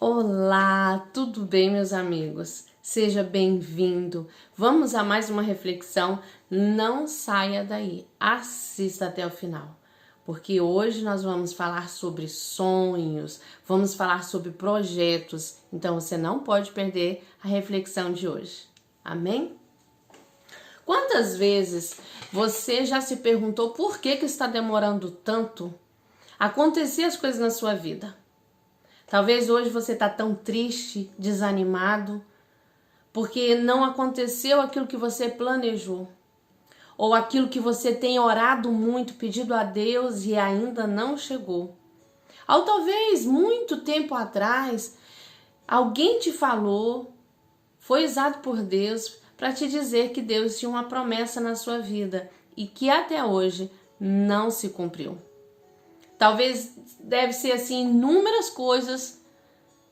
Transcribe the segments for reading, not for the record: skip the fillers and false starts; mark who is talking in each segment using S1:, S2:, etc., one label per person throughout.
S1: Olá, tudo bem, meus amigos? Seja bem-vindo. Vamos a mais uma reflexão. Não saia daí, assista até o final, porque hoje nós vamos falar sobre sonhos, vamos falar sobre projetos, então você não pode perder a reflexão de hoje. Amém? Quantas vezes você já se perguntou por que está demorando tanto acontecer as coisas na sua vida? Talvez hoje você está tão triste, desanimado, porque não aconteceu aquilo que você planejou. Ou aquilo que você tem orado muito, pedido a Deus e ainda não chegou. Ou talvez muito tempo atrás, alguém te falou, foi usado por Deus para te dizer que Deus tinha uma promessa na sua vida e que até hoje não se cumpriu. Talvez deve ser assim inúmeras coisas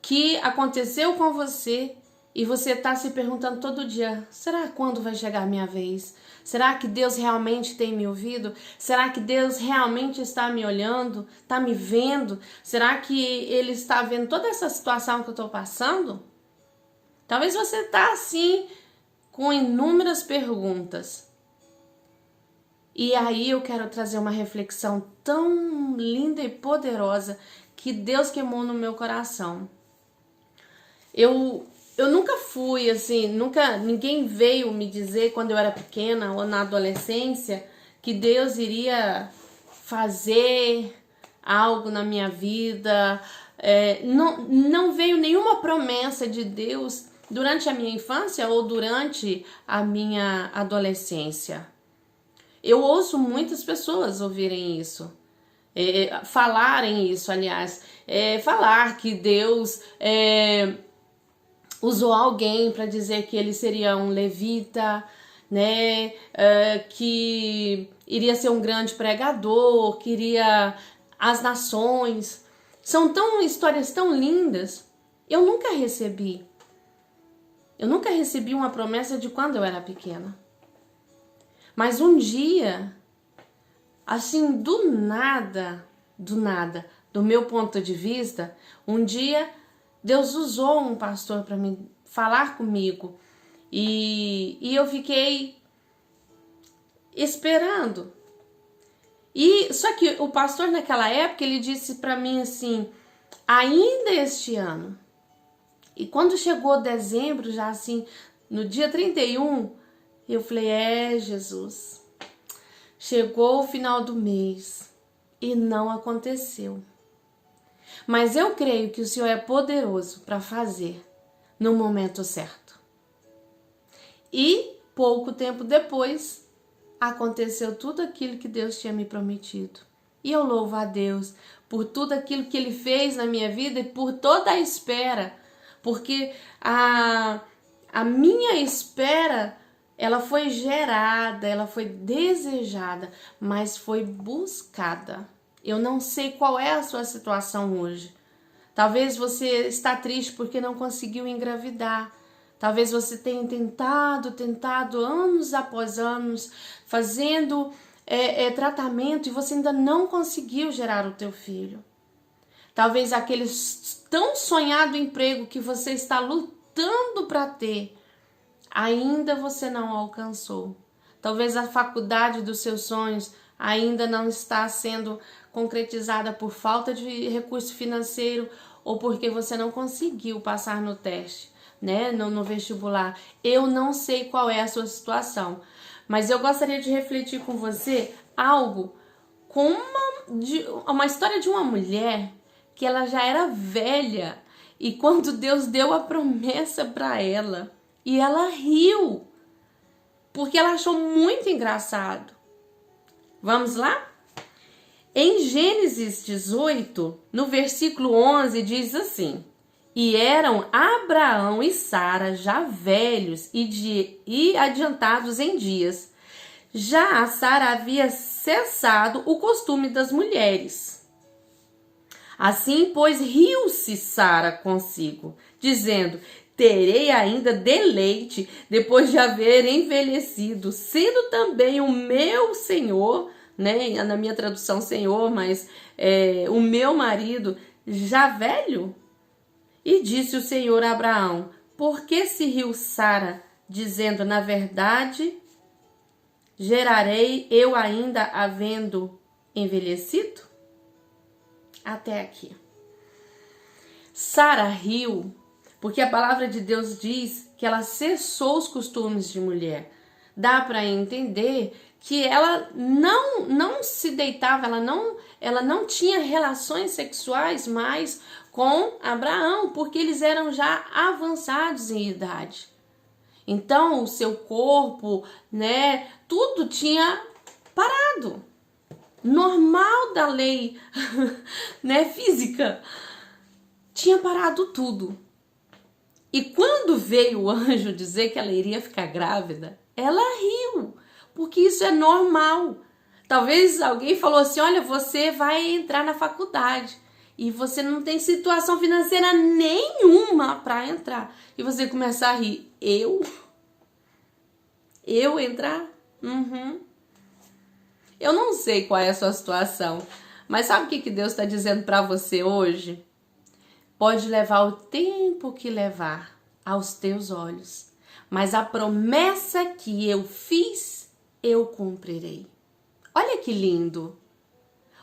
S1: que aconteceu com você e você está se perguntando todo dia: será quando vai chegar a minha vez? Será que Deus realmente tem me ouvido? Será que Deus realmente está me olhando? Está me vendo? Será que Ele está vendo toda essa situação que eu estou passando? Talvez você está assim com inúmeras perguntas. E aí eu quero trazer uma reflexão tão linda e poderosa que Deus queimou no meu coração. Eu nunca fui assim, ninguém veio me dizer quando eu era pequena ou na adolescência que Deus iria fazer algo na minha vida. Não veio nenhuma promessa de Deus durante a minha infância ou durante a minha adolescência. Eu ouço muitas pessoas ouvirem isso, falarem isso, aliás, falar que Deus usou alguém para dizer que ele seria um levita, né, que iria ser um grande pregador, que iria às nações. São histórias tão lindas. Eu nunca recebi uma promessa de quando eu era pequena. Mas um dia, assim, do nada, do meu ponto de vista, um dia Deus usou um pastor para me falar comigo e eu fiquei esperando. Só que o pastor naquela época, ele disse para mim assim: ainda este ano. E quando chegou dezembro, já assim, no dia 31, eu falei: Jesus, chegou o final do mês e não aconteceu. Mas eu creio que o Senhor é poderoso para fazer no momento certo. E pouco tempo depois, aconteceu tudo aquilo que Deus tinha me prometido. E eu louvo a Deus por tudo aquilo que Ele fez na minha vida e por toda a espera. Porque a minha espera, ela foi gerada, ela foi desejada, mas foi buscada. Eu não sei qual é a sua situação hoje. Talvez você está triste porque não conseguiu engravidar. Talvez você tenha tentado anos após anos, fazendo tratamento e você ainda não conseguiu gerar o teu filho. Talvez aquele tão sonhado emprego que você está lutando para ter, ainda você não alcançou. Talvez a faculdade dos seus sonhos ainda não está sendo concretizada por falta de recurso financeiro ou porque você não conseguiu passar no teste, né, no vestibular. Eu não sei qual é a sua situação, mas eu gostaria de refletir com você algo com uma história de uma mulher que ela já era velha e quando Deus deu a promessa para ela, e ela riu, porque ela achou muito engraçado. Vamos lá? Em Gênesis 18, no versículo 11, diz assim: e eram Abraão e Sara já velhos e adiantados em dias. Já a Sara havia cessado o costume das mulheres. Assim, pois, riu-se Sara consigo, dizendo: terei ainda deleite depois de haver envelhecido, sendo também o meu senhor, né, na minha tradução senhor, mas o meu marido já velho? E disse o Senhor a Abraão: por que se riu Sara, dizendo, na verdade, gerarei eu ainda havendo envelhecido? Até aqui. Sara riu, porque a palavra de Deus diz que ela cessou os costumes de mulher. Dá para entender que ela não se deitava, ela não tinha relações sexuais mais com Abraão, porque eles eram já avançados em idade. Então, o seu corpo, né, tudo tinha parado. Normal da lei, né, física. Tinha parado tudo. E quando veio o anjo dizer que ela iria ficar grávida, ela riu, porque isso é normal. Talvez alguém falou assim, olha, você vai entrar na faculdade e você não tem situação financeira nenhuma para entrar. E você começa a rir. Eu entrar? Eu não sei qual é a sua situação, mas sabe o que Deus está dizendo para você hoje? Pode levar o tempo que levar aos teus olhos, mas a promessa que eu fiz, eu cumprirei. Olha que lindo!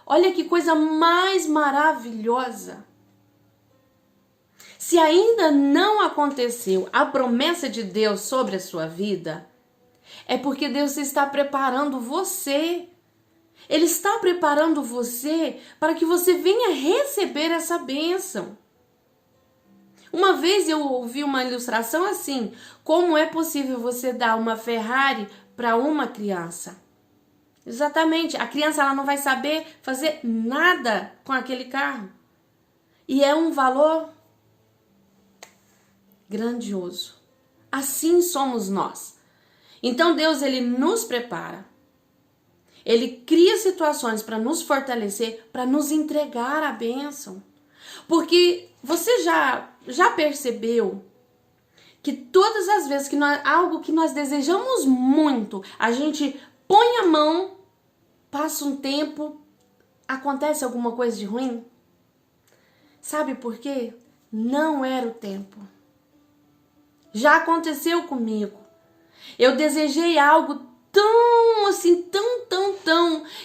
S1: Olha que coisa mais maravilhosa! Se ainda não aconteceu a promessa de Deus sobre a sua vida, é porque Deus está preparando você. Ele está preparando você para que você venha receber essa bênção. Uma vez eu ouvi uma ilustração assim: como é possível você dar uma Ferrari para uma criança? Exatamente, a criança ela não vai saber fazer nada com aquele carro. E é um valor grandioso. Assim somos nós. Então Deus ele nos prepara. Ele cria situações para nos fortalecer, para nos entregar a bênção. Porque você já percebeu que todas as vezes que algo que nós desejamos muito, a gente põe a mão, passa um tempo, acontece alguma coisa de ruim? Sabe por quê? Não era o tempo. Já aconteceu comigo. Eu desejei algo tão assim, tão,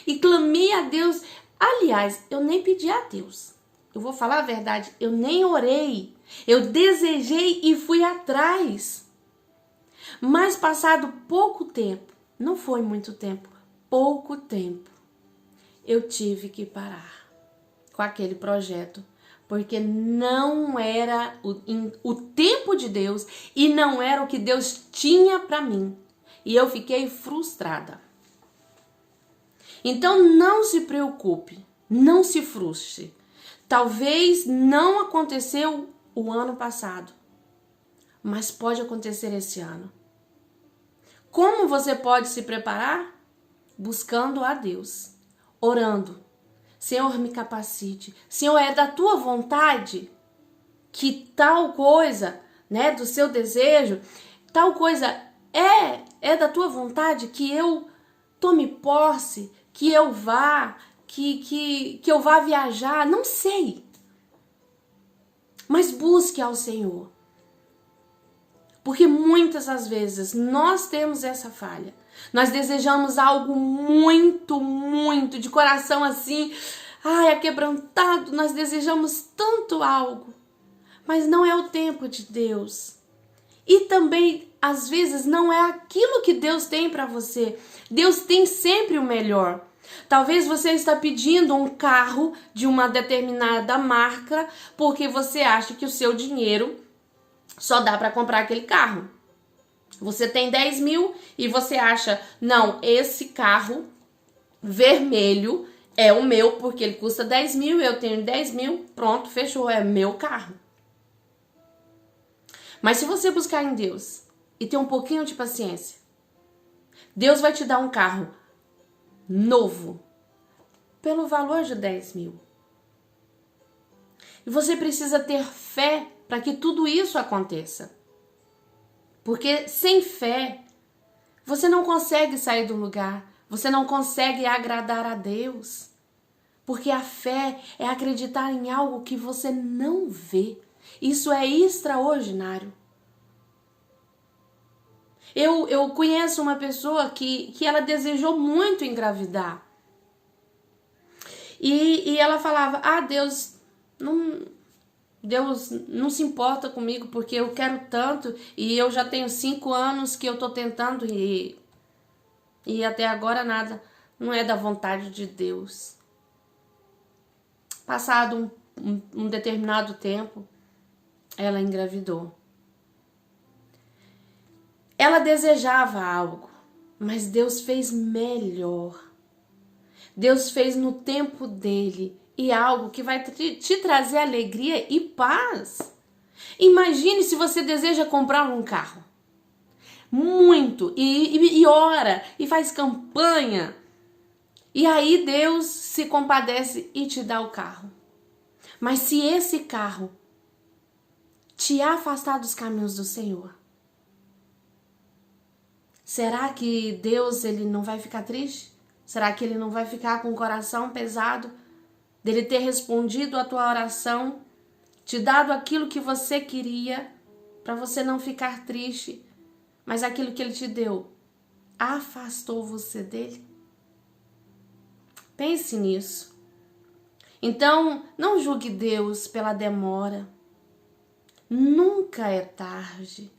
S1: e clamei a Deus. Aliás, eu nem pedi a Deus. Eu vou falar a verdade, eu nem orei. Eu desejei e fui atrás. Mas passado pouco tempo, não foi muito tempo, pouco tempo, eu tive que parar com aquele projeto. Porque não era o tempo de Deus e não era o que Deus tinha para mim. E eu fiquei frustrada. Então não se preocupe, não se frustre. Talvez não aconteceu o ano passado, mas pode acontecer esse ano. Como você pode se preparar? Buscando a Deus, orando. Senhor, me capacite. Senhor, é da tua vontade que tal coisa, né, do seu desejo, tal coisa é da tua vontade que eu tome posse, que eu vá, que eu vá viajar, não sei. Mas busque ao Senhor. Porque muitas das vezes nós temos essa falha. Nós desejamos algo muito, muito, de coração assim, aquebrantado, nós desejamos tanto algo. Mas não é o tempo de Deus. E também, às vezes, não é aquilo que Deus tem para você. Deus tem sempre o melhor. Talvez você está pedindo um carro de uma determinada marca porque você acha que o seu dinheiro só dá para comprar aquele carro. Você tem 10 mil e você acha, não, esse carro vermelho é o meu porque ele custa 10 mil, eu tenho 10 mil, pronto, fechou, é meu carro. Mas se você buscar em Deus e ter um pouquinho de paciência, Deus vai te dar um carro novo pelo valor de 10 mil. E você precisa ter fé para que tudo isso aconteça. Porque sem fé, você não consegue sair do lugar, você não consegue agradar a Deus. Porque a fé é acreditar em algo que você não vê. Isso é extraordinário. Eu conheço uma pessoa que ela desejou muito engravidar. E ela falava, Deus não se importa comigo porque eu quero tanto e eu já tenho 5 anos que eu tô tentando e até agora nada. Não é da vontade de Deus. Passado um determinado tempo, ela engravidou. Ela desejava algo, mas Deus fez melhor. Deus fez no tempo dele e algo que vai te trazer alegria e paz. Imagine se você deseja comprar um carro. Muito. E ora, e faz campanha. E aí Deus se compadece e te dá o carro. Mas se esse carro te afastar dos caminhos do Senhor, será que Deus ele não vai ficar triste? Será que ele não vai ficar com o coração pesado dele ter respondido a tua oração, te dado aquilo que você queria, para você não ficar triste, mas aquilo que ele te deu afastou você dele? Pense nisso. Então, não julgue Deus pela demora. Nunca é tarde.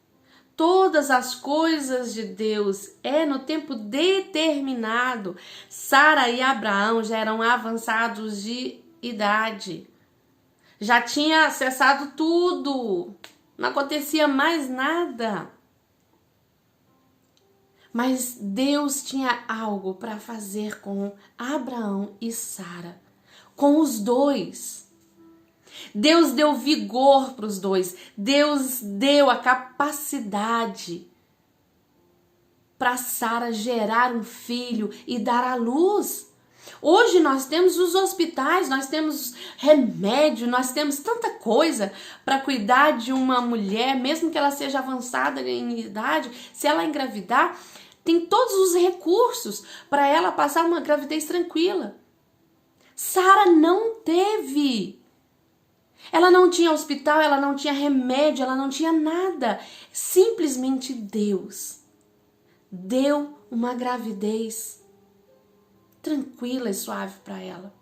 S1: Todas as coisas de Deus é no tempo determinado. Sara e Abraão já eram avançados de idade. Já tinha cessado tudo. Não acontecia mais nada. Mas Deus tinha algo para fazer com Abraão e Sara. Com os dois. Deus deu vigor para os dois. Deus deu a capacidade para Sara gerar um filho e dar à luz. Hoje nós temos os hospitais, nós temos remédio, nós temos tanta coisa para cuidar de uma mulher, mesmo que ela seja avançada em idade, se ela engravidar, tem todos os recursos para ela passar uma gravidez tranquila. Sara não teve. Ela não tinha hospital, ela não tinha remédio, ela não tinha nada. Simplesmente Deus deu uma gravidez tranquila e suave para ela.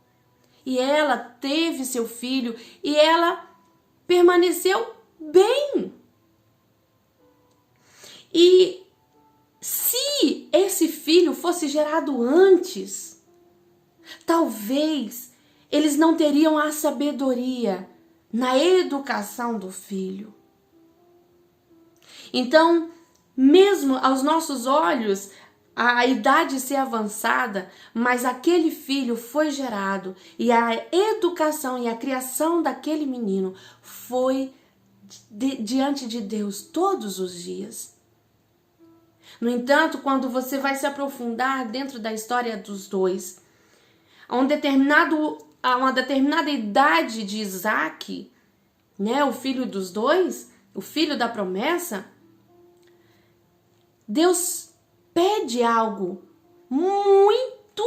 S1: E ela teve seu filho e ela permaneceu bem. E se esse filho fosse gerado antes, talvez eles não teriam a sabedoria na educação do filho. Então, mesmo aos nossos olhos, a idade ser avançada, mas aquele filho foi gerado e a educação e a criação daquele menino foi diante de Deus todos os dias. No entanto, quando você vai se aprofundar dentro da história dos dois, a uma determinada idade de Isaac, né, o filho dos dois, o filho da promessa, Deus pede algo muito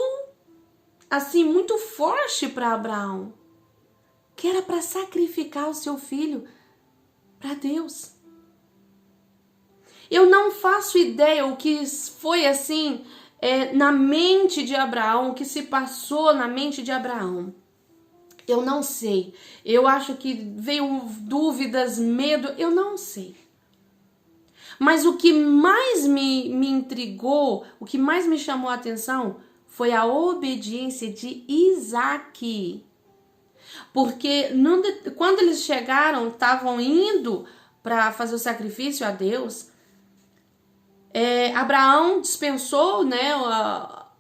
S1: forte para Abraão, que era para sacrificar o seu filho para Deus. Eu não faço ideia o que foi assim na mente de Abraão, o que se passou na mente de Abraão. Eu não sei. Eu acho que veio dúvidas, medo, eu não sei. Mas o que mais me intrigou, o que mais me chamou a atenção foi a obediência de Isaac. Porque quando eles chegaram, estavam indo para fazer o sacrifício a Deus, Abraão dispensou, né,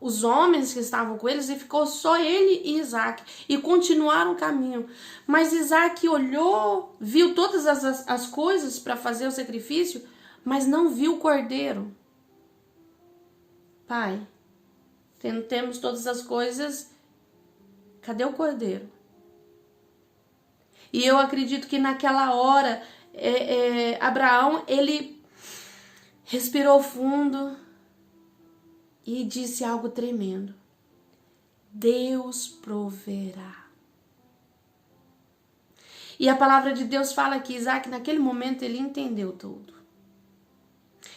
S1: os homens que estavam com eles e ficou só ele e Isaac. E continuaram o caminho. Mas Isaac olhou, viu todas as coisas para fazer o sacrifício, mas não viu o cordeiro. Pai, temos todas as coisas, cadê o cordeiro? E eu acredito que naquela hora, Abraão, ele respirou fundo e disse algo tremendo: Deus proverá. E a palavra de Deus fala que Isaac, naquele momento, ele entendeu tudo.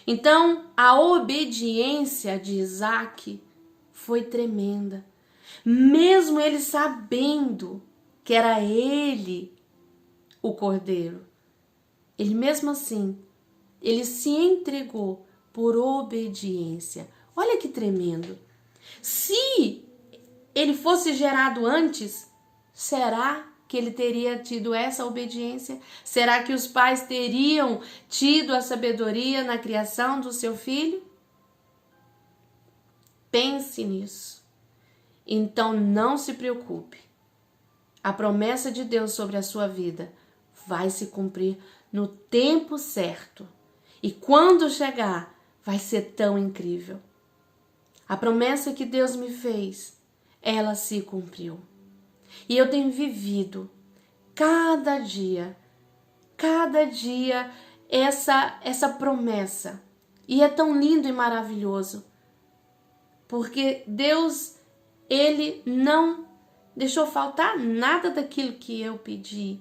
S1: Então, a obediência de Isaac foi tremenda. Mesmo ele sabendo que era ele o cordeiro, ele mesmo assim, ele se entregou por obediência. Olha que tremendo. Se ele fosse gerado antes, será que ele teria tido essa obediência? Será que os pais teriam tido a sabedoria na criação do seu filho? Pense nisso. Então não se preocupe. A promessa de Deus sobre a sua vida vai se cumprir no tempo certo. E quando chegar, vai ser tão incrível. A promessa que Deus me fez, ela se cumpriu. E eu tenho vivido cada dia essa promessa. E é tão lindo e maravilhoso. Porque Deus, Ele não deixou faltar nada daquilo que eu pedi.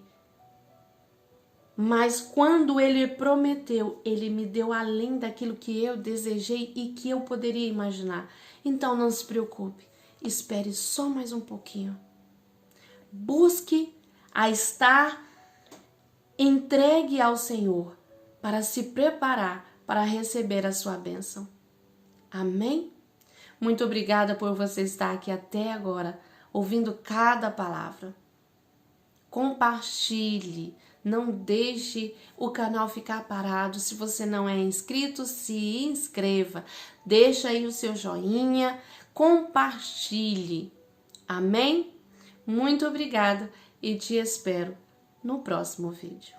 S1: Mas quando Ele prometeu, Ele me deu além daquilo que eu desejei e que eu poderia imaginar. Então não se preocupe, espere só mais um pouquinho. Busque a estar entregue ao Senhor para se preparar para receber a sua bênção. Amém? Muito obrigada por você estar aqui até agora, ouvindo cada palavra. Compartilhe, não deixe o canal ficar parado. Se você não é inscrito, se inscreva. Deixa aí o seu joinha, compartilhe. Amém? Muito obrigada e te espero no próximo vídeo.